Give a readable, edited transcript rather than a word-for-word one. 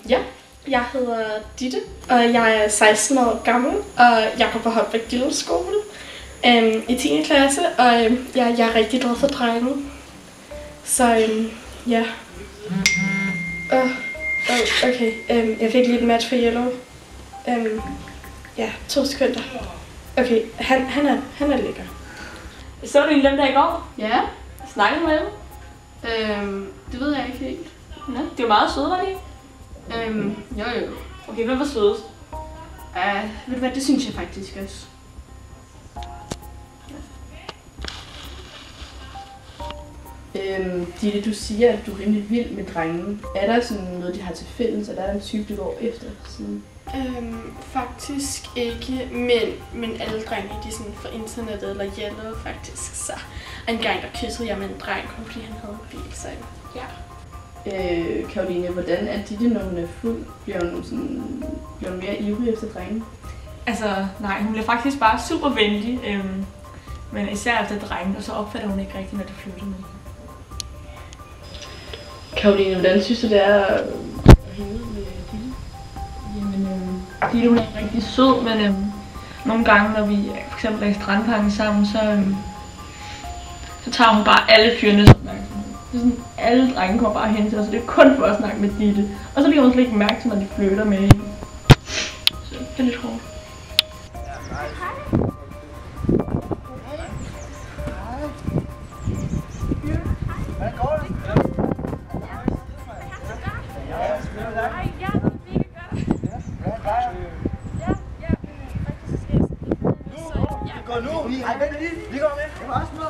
Ja, jeg hedder Ditte, og jeg er 16 år gammel, og jeg går på Holbæk Gildeskole i 10. klasse, og jeg er rigtig glad for drenge. Så ja. Okay, jeg fik lige et match for Yellow. Ja, 2 sekunder. Okay, han er lækker. Så du en dem der i går? Ja. Snakkede du med dem? Det ved jeg ikke helt. Nå, det var meget søde, var de ikke? Jo. Okay, hvem var sødest? Ved du hvad, det synes jeg faktisk også. Ditte, du siger, at du er rimelig vild med drenge. Er der sådan noget, de har til fælles, eller er der en type, du går efter siden? Faktisk ikke, men alle drenge, de er sådan fra internettet eller Yellow faktisk. Så en gang der kyssede jeg med en dreng, fordi han havde en bil, så ja. Karoline, hvordan er Ditte, når hun er fuld? Bliver hun mere ivrig efter drenge? Altså, nej, hun bliver faktisk bare super venlig, men især efter drenge, og så opfatter hun ikke rigtigt, når de flytter med. Karoline, hvordan synes du, det er at hænge ud med Ditte? Jamen, Ditte, hun er rigtig sød, men nogle gange, når vi for eksempel er i strandparken sammen, så tager hun bare alle fyrenes opmærksomhed. Det er sådan, alle drenge kommer bare hen til os, så det er kun for at snakke med Ditte. Og så bliver hun slet ikke mærke til, når de flytter med hende. Så det er lidt hårdt. Nu! Ej, vent lige! Vi går med! Jeg var også med!